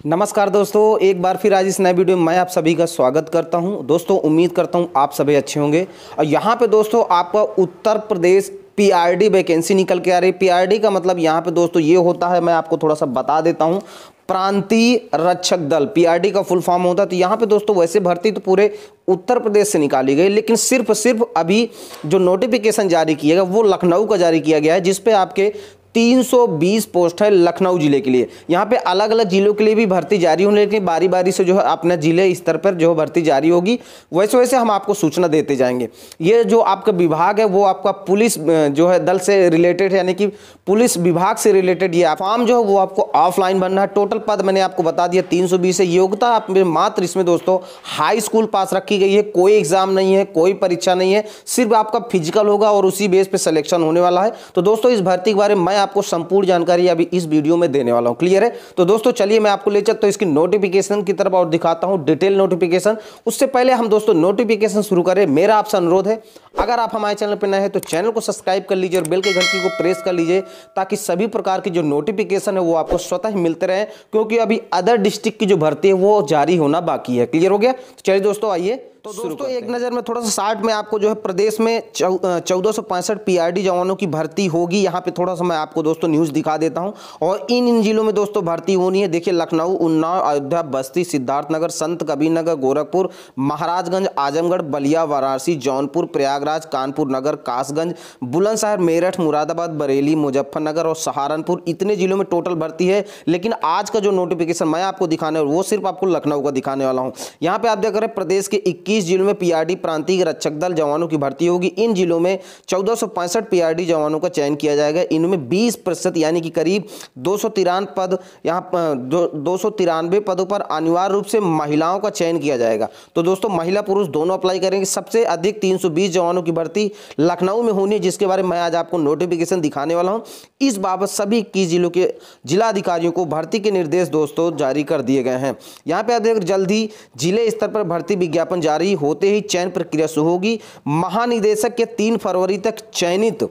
नमस्कार दोस्तों, एक बार फिर आज इस नए वीडियो में मैं आप सभी का स्वागत करता हूं। दोस्तों उम्मीद करता हूं आप सभी अच्छे होंगे। और यहां पे दोस्तों आपका उत्तर प्रदेश पीआरडी वैकेंसी निकल के आ रही है। पीआरडी का मतलब यहां पे दोस्तों ये होता है, मैं आपको थोड़ा सा बता देता हूं। प्रांतीय रक्षक दल, पीआरडी का फुल फॉर्म होता है। तो यहाँ पे दोस्तों वैसे भर्ती तो पूरे उत्तर प्रदेश से निकाली गई, लेकिन सिर्फ अभी जो नोटिफिकेशन जारी किया गया वो लखनऊ का जारी किया गया है, जिसपे आपके 320 पोस्ट है लखनऊ जिले के लिए। यहाँ पे अलग अलग जिलों के लिए भी भर्ती जारी होने, लेकिन बारी बारी से जो है अपने जिले स्तर पर जो भर्ती जारी होगी वैसे वैसे हम आपको सूचना देते जाएंगे। ये जो आपका विभाग है वो आपका पुलिस जो है दल से रिलेटेड है, यानी कि पुलिस विभाग से रिलेटेड। ये फॉर्म जो है वो आपको ऑफलाइन भरना है। टोटल पद मैंने आपको बता दिया 320 है। योग्यता आप मात्र इसमें दोस्तों हाई स्कूल पास रखी गई है। कोई एग्जाम नहीं है, कोई परीक्षा नहीं है, सिर्फ आपका फिजिकल होगा और उसी बेस पे सिलेक्शन होने वाला है। तो दोस्तों इस भर्ती के बारे में मैं आपको संपूर्ण जानकारी अभी इस वीडियो में देने वाला हूं। क्लियर है? तो दोस्तों चलिए मैं आपको ले चलता हूं इसकी नोटिफिकेशन की तरफ और दिखाता हूं डिटेल नोटिफिकेशन। उससे पहले हम दोस्तों नोटिफिकेशन शुरू करें, मेरा आपसे अनुरोध है, अगर आप हमारे चैनल पर नए हैं तो चैनल को सब्सक्राइब कर लीजिए और बेल की घंटी को प्रेस कर लीजिए, ताकि सभी प्रकार की जो नोटिफिकेशन है वो आपको स्वतः ही मिलते रहे, क्योंकि अभी अदर डिस्ट्रिक्ट की जो भर्ती है वो जारी होना बाकी है। क्लियर हो गया? तो चलिए दोस्तों आइए तो दोस्तों एक नज़र में थोड़ा सा शार्ट में आपको जो है प्रदेश में 1465 पीआरडी जवानों की भर्ती होगी। यहाँ पे थोड़ा सा मैं आपको दोस्तों न्यूज़ दिखा देता हूँ। और इन जिलों में दोस्तों भर्ती होनी है। देखिए लखनऊ, उन्नाव, अयोध्या, बस्ती, सिद्धार्थनगर, संत कबीरनगर, गोरखपुर, महाराजगंज, आजमगढ़, बलिया, वाराणसी, जौनपुर, प्रयागराज, कानपुर नगर, कासगंज, बुलंदशहर, मेरठ, मुरादाबाद, बरेली, मुजफ्फरनगर और सहारनपुर, इतने जिलों में टोटल भर्ती है। लेकिन आज का जो नोटिफिकेशन मैं आपको दिखाने वो सिर्फ आपको लखनऊ का दिखाने वाला हूँ। यहाँ पे आप देख रहे हैं प्रदेश के 21 जिलों में पीआरडी प्रांतीय रक्षक दल जवानों की भर्ती होगी। इन जिलों में 1465 पीआरडी जवानों का चयन किया जाएगा। इनमें 20% यानी कि करीब 293 पद, यहाँ 293 पदों पर अनिवार्य रूप से महिलाओं का चयन किया जाएगा। तो दोस्तों महिला पुरुष दोनों अप्लाई करेंगे। सबसे अधिक 320 जवानों की भर्ती लखनऊ में होनी है, जिसके बारे में मैं आज आपको नोटिफिकेशन दिखाने वाला हूं। इस बाबत सभी 21 जिलों के जिला अधिकारियों को भर्ती के निर्देश दोस्तों जारी कर दिए गए हैं। यहाँ पे आप देख जल्द ही जिले स्तर पर भर्ती विज्ञापन जारी होते ही चयन प्रक्रिया शुरू होगी। महानिदेशक के 3 फरवरी तक चयनित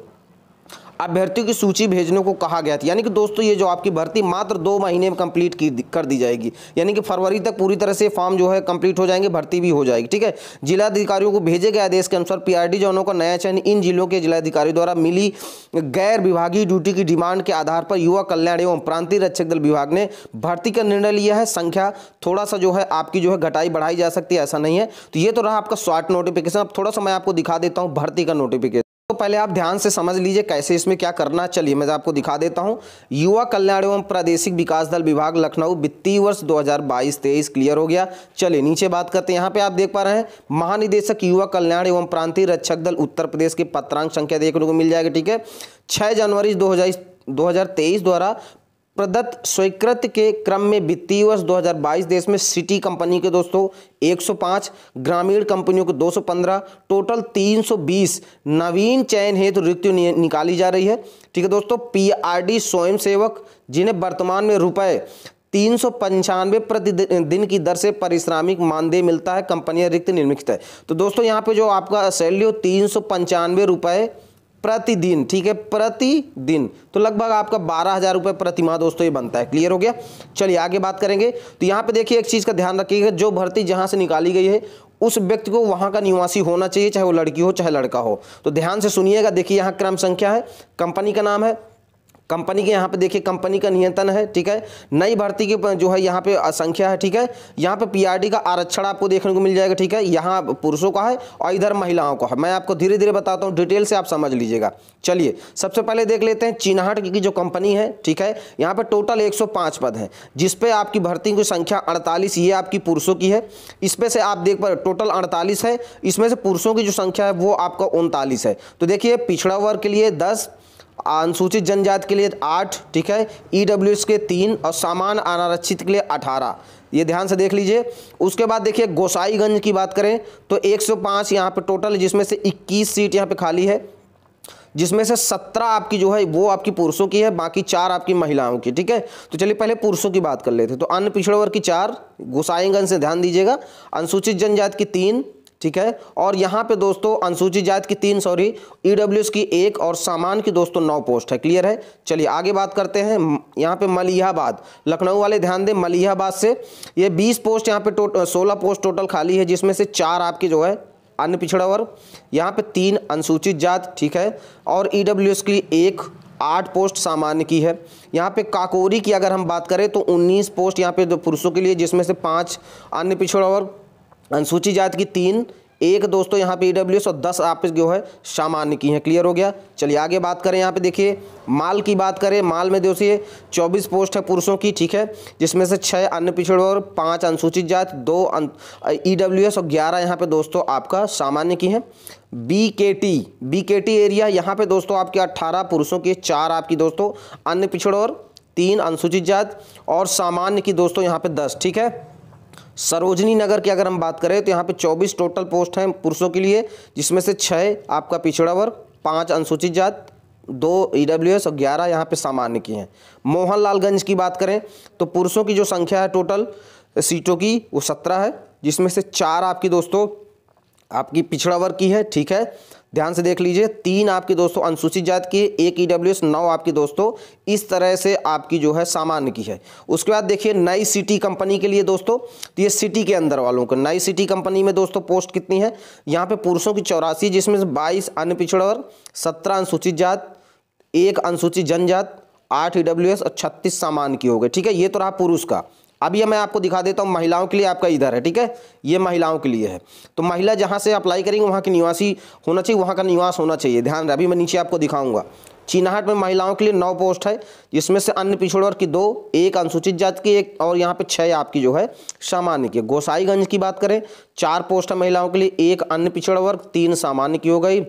अभ्यर्थियों की सूची भेजने को कहा गया था। यानी कि दोस्तों ये जो आपकी भर्ती मात्र 2 महीने में कंप्लीट कर दी जाएगी। यानी कि फरवरी तक पूरी तरह से फॉर्म जो है कंप्लीट हो जाएंगे, भर्ती भी हो जाएगी। ठीक है, जिलाधिकारियों को भेजे गए आदेश के अनुसार पीआरडी जवानों का नया चयन इन जिलों के जिलाधिकारी द्वारा मिली गैर विभागीय ड्यूटी की डिमांड के आधार पर युवा कल्याण एवं प्रांतीय रक्षक दल विभाग ने भर्ती का निर्णय लिया है। संख्या थोड़ा सा जो है आपकी जो है घटाई बढ़ाई जा सकती है, ऐसा नहीं है। तो ये तो रहा आपका शॉर्ट नोटिफिकेशन। अब थोड़ा सा मैं आपको दिखा देता हूँ भर्ती का नोटिफिकेशन। तो पहले आप ध्यान से समझ लीजिए कैसे इसमें क्या करना। चलिए मैं आपको दिखा देता हूं। युवा कल्याण एवं प्रादेशिक विकास दल विभाग लखनऊ, वित्तीय वर्ष 2022-23। क्लियर हो गया? चलिए नीचे बात करते हैं। यहाँ पे आप देख पा रहे हैं महानिदेशक युवा कल्याण एवं प्रांतीय रक्षक दल उत्तर प्रदेश के पत्रांक संख्या देखने को मिल जाएगा। ठीक है, 6 जनवरी 2023 द्वारा प्रदत्त स्वीकृत के क्रम में वित्तीय वर्ष 2022 देश में सिटी कंपनी के दोस्तों 105, ग्रामीण कंपनियों को 215, टोटल 320 नवीन चयन हेतु रिक्तियां निकाली जा रही है। ठीक है दोस्तों, पीआरडी स्वयं सेवक जिन्हें वर्तमान में रुपए 395 प्रतिदिन की दर से पारिश्रमिक मानदेय मिलता है, कंपनियां रिक्त निर्मित है। तो दोस्तों यहाँ पे जो आपका सैलरी हो 395 रुपए प्रतिदिन। ठीक है, प्रतिदिन, तो लगभग आपका 12,000 रुपये प्रति माह दोस्तों ये बनता है। क्लियर हो गया? चलिए आगे बात करेंगे। तो यहाँ पे देखिए एक चीज़ का ध्यान रखिएगा, जो भर्ती जहाँ से निकाली गई है उस व्यक्ति को वहाँ का निवासी होना चाहिए, चाहे वो लड़की हो चाहे लड़का हो। तो ध्यान से सुनिएगा। देखिए यहाँ क्रम संख्या है, कंपनी का नाम है, कंपनी के यहाँ पे देखिए कंपनी का नियंत्रण है। ठीक है, नई भर्ती की जो है यहाँ पे संख्या है। ठीक है, यहाँ पे पीआरडी का आरक्षण आपको देखने को मिल जाएगा। ठीक है, यहाँ पुरुषों का है और इधर महिलाओं का है। मैं आपको धीरे धीरे बताता हूँ, डिटेल से आप समझ लीजिएगा। चलिए सबसे पहले देख लेते हैं चिन्हट की जो कंपनी है। ठीक है, यहाँ पे टोटल 105 पद हैं, जिसपे आपकी भर्ती की संख्या 48 ये आपकी पुरुषों की है। इसमें से आप देख पा टोटल 48 है, इसमें से पुरुषों की जो संख्या है वो आपका 39 है। तो देखिए पिछड़ा वर्ग के लिए 10, अनुसूचित जनजाति के लिए 8, ठीक है, ईडब्ल्यूएस के 3 और सामान्य अनारक्षित के लिए 18। ये ध्यान से देख लीजिए। उसके बाद देखिए गोसाईगंज की बात करें तो 105 यहाँ पे टोटल, जिसमें से 21 सीट यहाँ पे खाली है, जिसमें से 17 आपकी जो है वो आपकी पुरुषों की है, बाकी 4 आपकी महिलाओं की। ठीक है, तो चलिए पहले पुरुषों की बात कर लेते हैं। तो अन्य पिछड़ा वर्ग की 4, गोसाईगंज से ध्यान दीजिएगा, अनुसूचित जनजाति की 3, ठीक है। और यहाँ पे दोस्तों अनुसूचित जाति की 3 ईडब्ल्यूएस की 1 और सामान्य की दोस्तों 9 पोस्ट है। क्लियर है। चलिए आगे बात करते हैं। यहाँ पे मलिहाबाद, लखनऊ वाले ध्यान दें, मलिहाबाद से ये 20 पोस्ट, यहाँ पे 16 पोस्ट टोटल खाली है, जिसमें से 4 आपकी जो है अन्य पिछड़ा वर्ग, यहाँ पे 3 अनुसूचित जाति, ठीक है। और ईडब्ल्यूएस की 8 पोस्ट सामान्य की है। यहाँ पे काकोरी की अगर हम बात करें तो 19 पोस्ट यहाँ पे पुरुषों के लिए, जिसमें से 5 अन्य पिछड़ा वर्ग, अनुसूचित जाति की 3, 1 दोस्तों यहाँ पे ईडब्ल्यूएस और 10 आप जो है सामान्य की हैं। क्लियर हो गया। चलिए आगे बात करें। यहाँ पे देखिए माल की बात करें, माल में दोस्तों 24 पोस्ट है पुरुषों की, ठीक है, जिसमें से 6 अन्य पिछड़ा वर्ग, 5 अनुसूचित जाति, 2 ईडब्ल्यूएस और 11 यहाँ पे दोस्तों आपका सामान्य की हैं। बीकेटी एरिया, यहाँ पे दोस्तों आपके 18 पुरुषों के, 4 आपकी दोस्तों अन्य पिछड़ा वर्ग, 3 अनुसूचित जाति और सामान्य की दोस्तों यहाँ पे 10, ठीक है। सरोजनी नगर की अगर हम बात करें तो यहाँ पे 24 टोटल पोस्ट हैं पुरुषों के लिए, जिसमें से 6 आपका पिछड़ा वर्ग, 5 अनुसूचित जाति, 2 ईडब्ल्यूएस और 11 यहाँ पे सामान्य की हैं। मोहनलालगंज की बात करें तो पुरुषों की जो संख्या है टोटल सीटों की वो 17 है, जिसमें से 4 आपकी दोस्तों आपकी पिछड़ा वर्ग की है, ठीक है, ध्यान से देख लीजिए। 3 आपकी दोस्तों अनुसूचित जाति की, 1 ईडब्ल्यूएस, 9 आपकी दोस्तों इस तरह से आपकी जो है सामान्य की है। उसके बाद देखिए नई सिटी कंपनी के लिए दोस्तों, तो ये सिटी के अंदर वालों को, नई सिटी कंपनी में दोस्तों पोस्ट कितनी है, यहाँ पे पुरुषों की 84, जिसमें से 22 अन्य पिछड़ा वर्ग, 17 अनुसूचित जाति, 1 अनुसूचित जनजाति, 8 ईडब्ल्यूएस और 36 सामान्य की हो गई, ठीक है। ये तो रहा पुरुष का। अब ये मैं आपको दिखा देता हूँ महिलाओं के लिए, आपका इधर है, ठीक है, ये महिलाओं के लिए है। तो महिला जहाँ से अप्लाई करेंगे वहाँ की निवासी होना चाहिए, वहाँ का निवास होना चाहिए, ध्यान रहे। अभी मैं नीचे आपको दिखाऊंगा। चिनाहट में महिलाओं के लिए 9 पोस्ट है, जिसमें से अन्य पिछड़ा वर्ग की 2, 1 अनुसूचित जाति की 1 और यहाँ पे 6 आपकी जो है सामान्य की। गोसाईगंज की बात करें 4 पोस्ट है महिलाओं के लिए, 1 अन्य पिछड़ा वर्ग, 3 सामान्य की हो गई।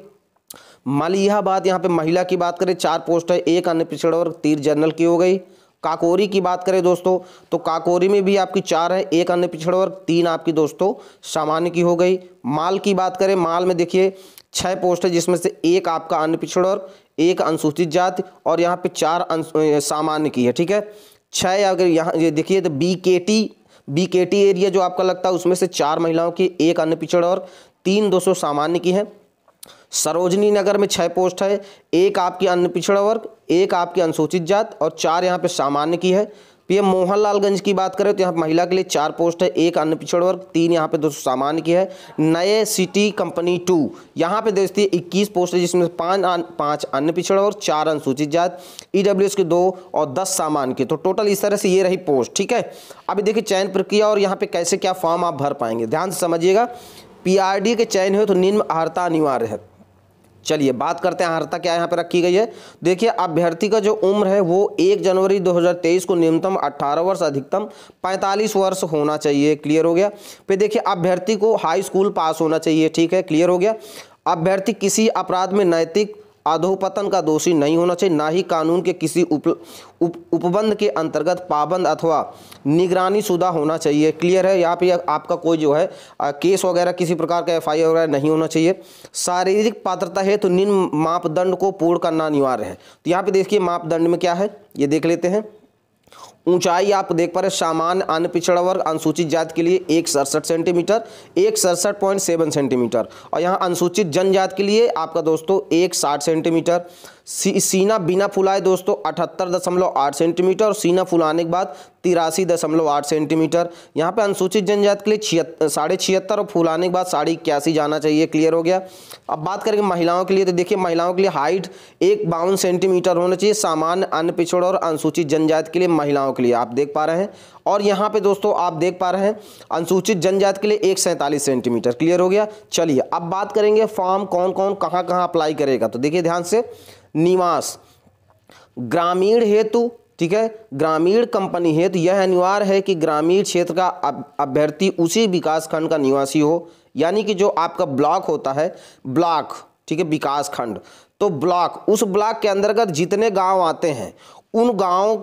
मलिहाबाद यहाँ पे महिला की बात करें 4 पोस्ट है, 1 अन्य पिछड़ा वर्ग, 3 जनरल की हो गई। काकोरी की बात करें दोस्तों तो काकोरी में भी आपकी 4 है, 1 अन्य पिछड़ा वर्ग, 3 आपकी दोस्तों सामान्य की हो गई। माल की बात करें, माल में देखिए 6 पोस्ट है, जिसमें से 1 आपका अन्य पिछड़ा वर्ग, 1 अनुसूचित जाति और यहाँ पे 4 सामान्य की है, ठीक है। 6 अगर यहाँ ये देखिए तो बीकेटी एरिया जो आपका लगता है उसमें से 4 महिलाओं की, 1 अन्य पिछड़ा वर्ग, 3 200 सामान्य की है। सरोजनी नगर में 6 पोस्ट है, 1 आपकी अन्य पिछड़ा वर्ग, 1 आपकी अनुसूचित जाति और 4 यहाँ पे सामान्य की है। पीएम मोहनलालगंज की बात करें तो यहाँ महिला के लिए 4 पोस्ट है, 1 अन्य पिछड़ा वर्ग, 3 यहाँ पे 200 सामान्य की है। नए सिटी कंपनी 2 यहाँ पे देखिए 21 पोस्ट है, जिसमें 5 अन्य पिछड़ा वर्ग, 4 अनुसूचित जाति, ईडब्ल्यूएस के 2 और 10 सामान्य की। तो टोटल इस तरह से ये रही पोस्ट, ठीक है। अभी देखिए चयन प्रक्रिया और यहाँ पे कैसे क्या फॉर्म आप भर पाएंगे, ध्यान से समझिएगा। पीआरडी के चयन हो तो निम्न अर्हता अनिवार्य है। चलिए बात करते हैं अर्हता क्या यहाँ पे रखी गई है। देखिए अभ्यर्थी का जो उम्र है वो 1 जनवरी 2023 को न्यूनतम 18 वर्ष अधिकतम 45 वर्ष होना चाहिए। क्लियर हो गया। फिर देखिए अभ्यर्थी को हाई स्कूल पास होना चाहिए, ठीक है, क्लियर हो गया। अभ्यर्थी किसी अपराध में नैतिक अधोपतन का दोषी नहीं होना चाहिए, ना ही कानून के किसी उपबंध के अंतर्गत पाबंद अथवा निगरानी शुदा होना चाहिए। क्लियर है। यहाँ पे आपका कोई जो है केस वगैरह किसी प्रकार का एफआईआर वगैरह नहीं होना चाहिए। शारीरिक पात्रता है तो निम्न मापदंड को पूर्ण करना अनिवार्य है। तो यहाँ पे देखिए मापदंड में क्या है ये देख लेते हैं। ऊंचाई आप देख पा रहे सामान्य अन्य पिछड़ा वर्ग अनुसूचित जाति के लिए 167 सेंटीमीटर, 167.7 सेंटीमीटर और यहाँ अनुसूचित जनजाति के लिए आपका दोस्तों 160 सेंटीमीटर। सीना बिना फुलाए दोस्तों 78.8 सेंटीमीटर और सीना फुलाने के बाद 83.8 सेंटीमीटर। यहाँ पे अनुसूचित जनजाति के लिए 76.5 और फुलाने के बाद 81.5 जाना चाहिए। क्लियर हो गया। अब बात करेंगे महिलाओं के लिए, तो देखिए महिलाओं के लिए हाइट 152 सेंटीमीटर होना चाहिए, सामान्य अन्य पिछड़ा और अनुसूचित जनजाति के लिए महिलाओं के लिए आप देख पा रहे हैं। और यहाँ पे दोस्तों आप देख पा रहे हैं अनुसूचित जनजाति के लिए 147 सेंटीमीटर। क्लियर हो गया। चलिए अब बात करेंगे फॉर्म कौन कौन कहाँ कहाँ अप्लाई करेगा। तो देखिए ध्यान से, निवास ग्रामीण हेतु, ठीक है, ग्रामीण कंपनी हेतु यह अनिवार्य है कि ग्रामीण क्षेत्र का अभ्यर्थी उसी विकास खंड का निवासी हो, यानी कि जो आपका ब्लॉक होता है, ब्लॉक, ठीक है, विकास खंड, तो ब्लॉक, उस ब्लॉक के अंतर्गत जितने गांव आते हैं उन गांव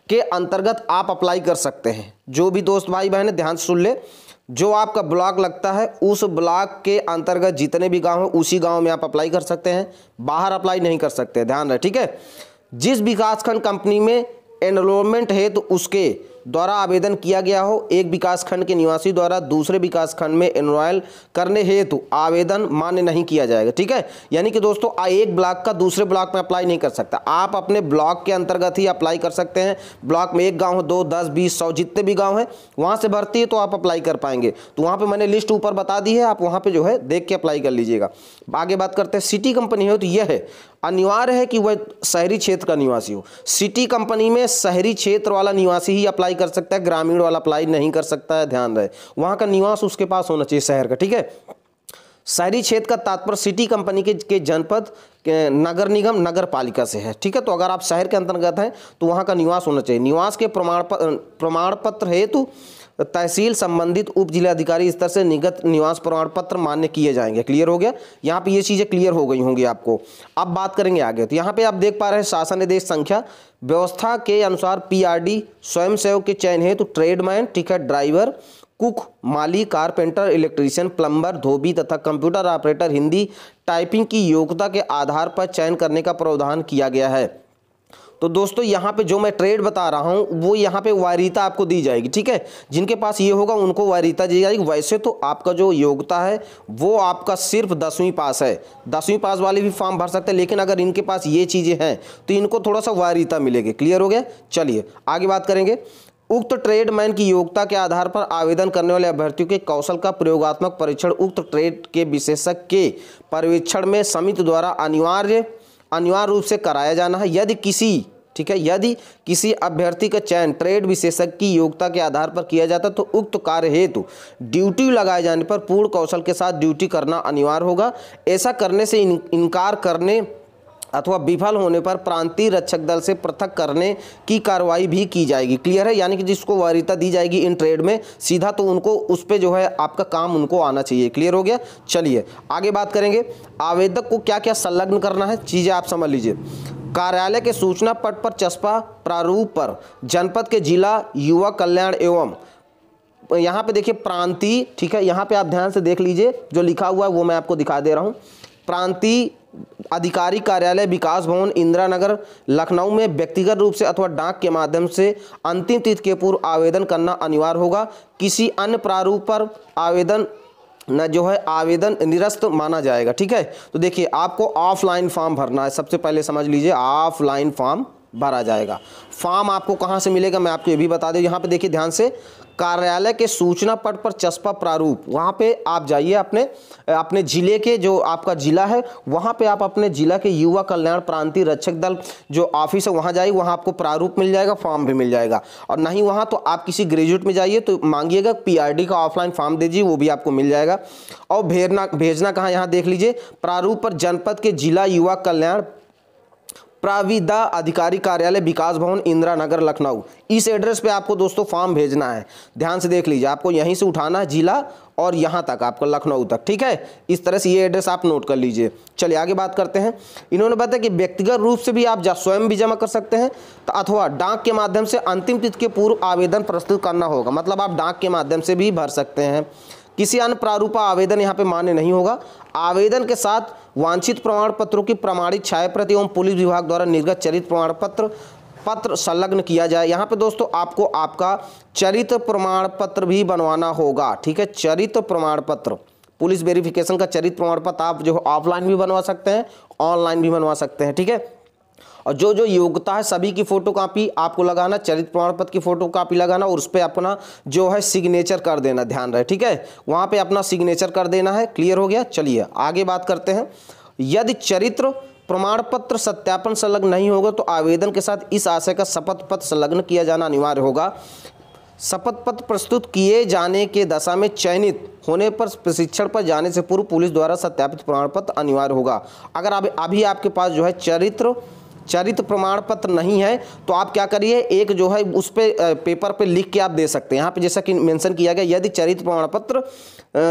के अंतर्गत आप अप्लाई कर सकते हैं। जो भी दोस्त भाई बहन ध्यान से सुन ले, जो आपका ब्लॉक लगता है उस ब्लॉक के अंतर्गत जितने भी गांव हैं उसी गांव में आप अप्लाई कर सकते हैं, बाहर अप्लाई नहीं कर सकते, ध्यान रहे, ठीक है। जिस विकासखंड कंपनी में एनरोलमेंट है तो उसके द्वारा आवेदन किया गया हो, एक विकासखंड के निवासी द्वारा दूसरे विकासखंड में एनरोल करने हेतु आवेदन मान्य नहीं किया जाएगा। ठीक है, यानी कि दोस्तों एक ब्लॉक का दूसरे ब्लॉक में अप्लाई नहीं कर सकता, आप अपने ब्लॉक के अंतर्गत ही अप्लाई कर सकते हैं। ब्लॉक में 1 गांव हो, 2, 10, 20, 100 जितने भी गांव हैं वहां से भर्ती है तो आप अप्लाई कर पाएंगे। तो वहां पे मैंने लिस्ट ऊपर बता दी है, आप वहां पे जो है देख के अप्लाई कर लीजिएगा। आगे बात करते हैं, सिटी कंपनी हो तो यह है अनिवार्य है कि वह शहरी क्षेत्र का निवासी हो। सिटी कंपनी में शहरी क्षेत्र वाला निवासी ही अप्लाई कर सकता है, ग्रामीण वाला अप्लाई नहीं कर सकता है, ध्यान रहे। वहां का निवास उसके पास होना चाहिए शहर का। ठीक है, शहरी क्षेत्र का तात्पर्य सिटी कंपनी के जनपद के नगर निगम नगर पालिका से है। ठीक है, तो अगर आप शहर के अंतर्गत हैं तो वहाँ का निवास होना चाहिए। निवास के प्रमाण पत्र हेतु तहसील संबंधित उप जिलाधिकारी स्तर से निर्गत निवास प्रमाण पत्र मान्य किए जाएंगे। क्लियर हो गया, यहाँ पे ये चीज़ें क्लियर हो गई होंगी आपको। अब बात करेंगे आगे, तो यहाँ पे आप देख पा रहे हैं शासनादेश संख्या व्यवस्था के अनुसार PRD स्वयंसेवक के चयन हेतु ट्रेडमैन, ठीक है, ड्राइवर, कुक, माली, कारपेंटर, इलेक्ट्रीशियन, प्लम्बर, धोबी तथा कंप्यूटर ऑपरेटर हिंदी टाइपिंग की योग्यता के आधार पर चयन करने का प्रावधान किया गया है। तो दोस्तों यहाँ पे जो मैं ट्रेड बता रहा हूँ वो यहाँ पे वरीयता आपको दी जाएगी। ठीक है, जिनके पास ये होगा उनको वरीयता दी जाएगी। वैसे तो आपका जो योग्यता है वो आपका सिर्फ 10वीं पास है, 10वीं पास वाले भी फॉर्म भर सकते हैं, लेकिन अगर इनके पास ये चीज़ें हैं तो इनको थोड़ा सा वरीयता मिलेगी। क्लियर हो गया, चलिए आगे बात करेंगे। उक्त ट्रेडमैन की योग्यता के आधार पर आवेदन करने वाले अभ्यर्थियों के कौशल का प्रयोगात्मक परीक्षण उक्त ट्रेड के विशेषज्ञ के पर्यवेक्षण में समिति द्वारा अनिवार्य रूप से कराया जाना है। यदि किसी अभ्यर्थी का चयन ट्रेड विशेषज्ञ की योग्यता के आधार पर किया जाता है तो उक्त कार्य हेतु ड्यूटी लगाए जाने पर पूर्ण कौशल के साथ ड्यूटी करना अनिवार्य होगा। ऐसा करने से इनकार करने अथवा विफल होने पर प्रांतीय रक्षक दल से पृथक करने की कार्रवाई भी की जाएगी। क्लियर है, यानी कि जिसको वरीयता दी जाएगी इन ट्रेड में सीधा तो उनको उस पे जो है आपका काम उनको आना चाहिए। क्लियर हो गया, चलिए आगे बात करेंगे। आवेदक को क्या क्या संलग्न करना है, चीज़ें आप समझ लीजिए। कार्यालय के सूचना पट पर चस्पा प्रारूप पर जनपद के जिला युवा कल्याण एवं यहाँ पे देखिए प्रांतीय, ठीक है, यहाँ पे आप ध्यान से देख लीजिए जो लिखा हुआ है वो मैं आपको दिखा दे रहा हूँ। प्रांतीय अधिकारी कार्यालय विकास भवन इंदिरा नगर लखनऊ में व्यक्तिगत रूप से अथवा डाक के माध्यम से अंतिम तिथि के पूर्व आवेदन करना अनिवार्य होगा। किसी अन्य प्रारूप पर आवेदन न जो है आवेदन निरस्त माना जाएगा। ठीक है, तो देखिए आपको ऑफलाइन फॉर्म भरना है, सबसे पहले समझ लीजिए ऑफलाइन फॉर्म भरा जाएगा। फॉर्म आपको कहाँ से मिलेगा मैं आपको ये भी बता दूं। यहाँ पे देखिए ध्यान से, कार्यालय के सूचना पट पर चस्पा प्रारूप, वहाँ पे आप जाइए अपने जिले के जो आपका जिला है वहाँ पे आप अपने जिला के युवा कल्याण प्रांतीय रक्षक दल जो ऑफिस है वहाँ जाइए, वहाँ आपको प्रारूप मिल जाएगा, फॉर्म भी मिल जाएगा। और नहीं वहाँ तो आप किसी ग्रेजुएट में जाइए तो मांगिएगा PRD का ऑफलाइन फॉर्म दीजिए, वो भी आपको मिल जाएगा। और भेजना कहाँ, यहाँ देख लीजिए प्रारूप पर जनपद के जिला युवा कल्याण प्राविदा अधिकारी कार्यालय विकास भवन इंदिरा नगर लखनऊ, इस एड्रेस पे आपको दोस्तों फॉर्म भेजना है। ध्यान से देख लीजिए, आपको यहीं से उठाना है जिला और यहाँ तक आपको लखनऊ तक। ठीक है, इस तरह से ये एड्रेस आप नोट कर लीजिए। चलिए आगे बात करते हैं। इन्होंने बताया कि व्यक्तिगत रूप से भी आप स्वयं भी जमा कर सकते हैं अथवा डाक के माध्यम से अंतिम तिथि के पूर्व आवेदन प्रस्तुत करना होगा, मतलब आप डाक के माध्यम से भी भर सकते हैं। किसी अन्य प्रारूप आवेदन यहाँ पे मान्य नहीं होगा। आवेदन के साथ वांछित प्रमाण पत्रों की प्रमाणित छायाप्रति एवं पुलिस विभाग द्वारा निर्गत चरित्र प्रमाण पत्र संलग्न किया जाए। यहाँ पे दोस्तों आपको आपका चरित्र प्रमाण पत्र भी बनवाना होगा। ठीक है, चरित्र प्रमाण पत्र, पुलिस वेरिफिकेशन का चरित्र प्रमाण पत्र आप जो ऑफलाइन भी बनवा सकते हैं, ऑनलाइन भी बनवा सकते हैं। ठीक है, और जो जो योग्यता है सभी की फोटो कॉपी आपको लगाना, चरित्र प्रमाण पत्र की फोटो कॉपी लगाना और उस पर अपना जो है सिग्नेचर कर देना, ध्यान रहे। ठीक है, वहाँ पे अपना सिग्नेचर कर देना है। क्लियर हो गया, चलिए आगे बात करते हैं। यदि चरित्र प्रमाण पत्र सत्यापन संलग्न नहीं होगा तो आवेदन के साथ इस आशय का शपथ पत्र संलग्न किया जाना अनिवार्य होगा। शपथ पत्र प्रस्तुत किए जाने के दशा में चयनित होने पर प्रशिक्षण पर जाने से पूर्व पुलिस द्वारा सत्यापित प्रमाण पत्र अनिवार्य होगा। अगर अभी आपके पास जो है चरित्र प्रमाण पत्र नहीं है तो आप क्या करिए, एक जो है उस पे पेपर पे लिख के आप दे सकते हैं। यहाँ पे जैसा कि मेंशन किया गया, यदि चरित्र प्रमाण पत्र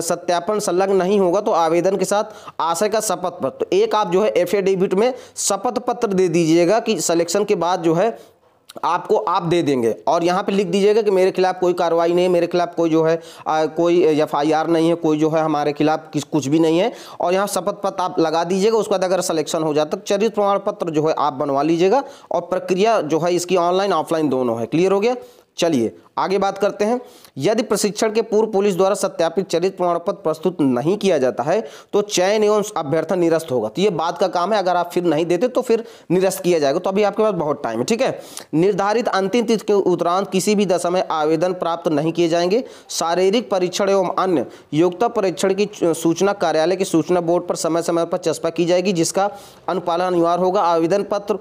सत्यापन संलग्न नहीं होगा तो आवेदन के साथ आशय का शपथ पत्र, तो एक आप जो है एफिडेविट में शपथ पत्र दे दीजिएगा कि सिलेक्शन के बाद जो है आपको आप दे देंगे, और यहाँ पे लिख दीजिएगा कि मेरे खिलाफ कोई कार्रवाई नहीं है, मेरे खिलाफ कोई जो है कोई FIR नहीं है, कोई जो है हमारे खिलाफ कुछ भी नहीं है, और यहाँ शपथ पत्र आप लगा दीजिएगा। उसके बाद अगर सिलेक्शन हो जाता तो चरित्र प्रमाण पत्र जो है आप बनवा लीजिएगा, और प्रक्रिया जो है इसकी ऑनलाइन ऑफलाइन दोनों है। क्लियर हो गया, चलिए आगे बात करते हैं। यदि प्रशिक्षण के पूर्व पुलिस द्वारा सत्यापित चरित्र प्रमाण पत्र प्रस्तुत नहीं किया जाता है तो चयन एवं अभ्यर्थन निरस्त होगा। तो ये बात का काम है, अगर आप फिर नहीं देते तो फिर निरस्त किया जाएगा। तो अभी आपके पास बहुत टाइम है, ठीक है। निर्धारित अंतिम तिथि के उपरांत किसी भी दशा में आवेदन प्राप्त नहीं किए जाएंगे। शारीरिक परीक्षण एवं अन्य योग्यता परीक्षण की सूचना कार्यालय के सूचना बोर्ड पर समय समय पर चस्पा की जाएगी, जिसका अनुपालन अनिवार्य होगा। आवेदन पत्र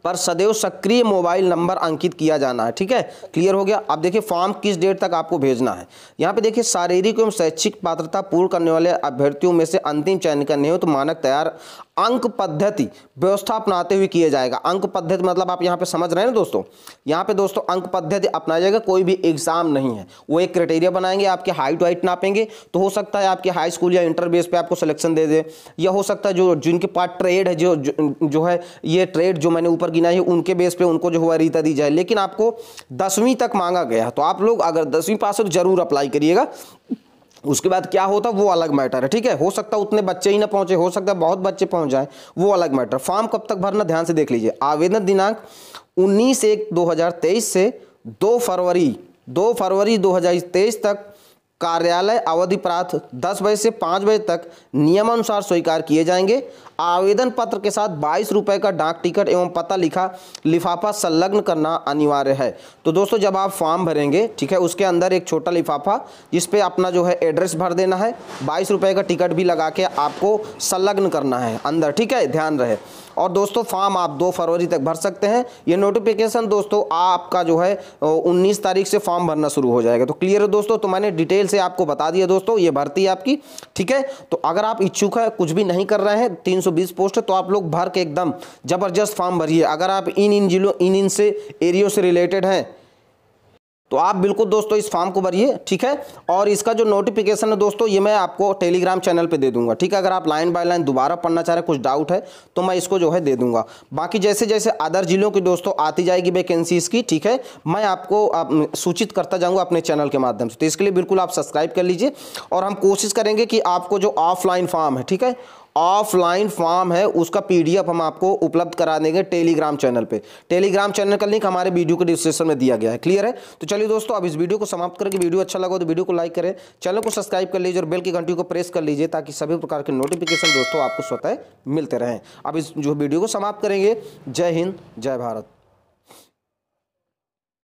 पर सदैव सक्रिय मोबाइल नंबर अंकित किया जाना है, ठीक है। क्लियर हो गया। अब देखिए फॉर्म किस डेट तक आपको भेजना है। यहाँ पे देखिए शारीरिक एवं शैक्षिक पात्रता पूर्ण करने वाले अभ्यर्थियों में से अंतिम चयन करने हो तो मानक तैयार अंक पद्धति व्यवस्था अपनाते हुए किया जाएगा। अंक पद्धति मतलब आप यहाँ पे समझ रहे हैं ना दोस्तों, यहाँ पे दोस्तों अंक पद्धति अपनाया जाएगा। कोई भी एग्जाम नहीं है, वो एक क्राइटेरिया बनाएंगे, आपके हाइट वाइट नापेंगे। तो हो सकता है आपके हाई स्कूल या इंटर बेस पे आपको सिलेक्शन दे दे, या हो सकता है जो जिनके पास ट्रेड है, जो है ये ट्रेड जो मैंने ऊपर गिना है उनके बेस पे उनको जो हुआ रीता दी जाए। लेकिन आपको 10वीं तक मांगा गया है, तो आप लोग अगर 10वीं पास हो तो जरूर अप्लाई करिएगा। उसके बाद क्या होता है वो अलग मैटर है, ठीक है। हो सकता है उतने बच्चे ही ना पहुंचे, हो सकता है बहुत बच्चे पहुंच जाएं, वो अलग मैटर। फॉर्म कब तक भरना ध्यान से देख लीजिए। आवेदन दिनांक 19/1/2023 से 2 फरवरी 2023 तक कार्यालय अवधि प्रातः 10 बजे से 5 बजे तक नियमानुसार स्वीकार किए जाएंगे। आवेदन पत्र के साथ 22 रुपये का डाक टिकट एवं पता लिखा लिफाफा संलग्न करना अनिवार्य है। तो दोस्तों जब आप फॉर्म भरेंगे, ठीक है, उसके अंदर एक छोटा लिफाफा जिस पे अपना जो है एड्रेस भर देना है, 22 रुपये का टिकट भी लगा के आपको संलग्न करना है अंदर, ठीक है, ध्यान रहे। और दोस्तों फॉर्म आप 2 फरवरी तक भर सकते हैं। ये नोटिफिकेशन दोस्तों आपका जो है 19 तारीख से फॉर्म भरना शुरू हो जाएगा। तो क्लियर है दोस्तों, तो मैंने डिटेल से आपको बता दिया दोस्तों, ये भर्ती है आपकी, ठीक है। तो अगर आप इच्छुक है, कुछ भी नहीं कर रहे हैं, 320 पोस्ट है, तो आप लोग भर के एकदम जबरदस्त फॉर्म भरिए। अगर आप इन जिलों इन से एरियो से रिलेटेड हैं तो आप बिल्कुल दोस्तों इस फॉर्म को भरिए, ठीक है। और इसका जो नोटिफिकेशन है दोस्तों ये मैं आपको टेलीग्राम चैनल पे दे दूंगा, ठीक है। अगर आप लाइन बाय लाइन दोबारा पढ़ना चाह रहे हैं, कुछ डाउट है तो मैं इसको जो है दे दूंगा। बाकी जैसे जैसे अदर जिलों की दोस्तों आती जाएगी वैकेंसीज की, ठीक है, मैं आपको सूचित करता जाऊंगा अपने चैनल के माध्यम से। तो इसके लिए बिल्कुल आप सब्सक्राइब कर लीजिए। और हम कोशिश करेंगे कि आपको जो ऑफलाइन फॉर्म है, ठीक है, ऑफलाइन फॉर्म है उसका पीडीएफ हम आपको उपलब्ध करा देंगे टेलीग्राम चैनल पे। टेलीग्राम चैनल का लिंक हमारे वीडियो के डिस्क्रिप्शन में दिया गया है। क्लियर है। तो चलिए दोस्तों अब इस वीडियो को समाप्त करके, वीडियो अच्छा लगा तो वीडियो को लाइक करें, चैनल को सब्सक्राइब कर लीजिए और बेल की घंटी को प्रेस कर लीजिए ताकि सभी प्रकार के नोटिफिकेशन दोस्तों आपको स्वतः मिलते रहें। अब इस जो वीडियो को समाप्त करेंगे। जय हिंद, जय भारत।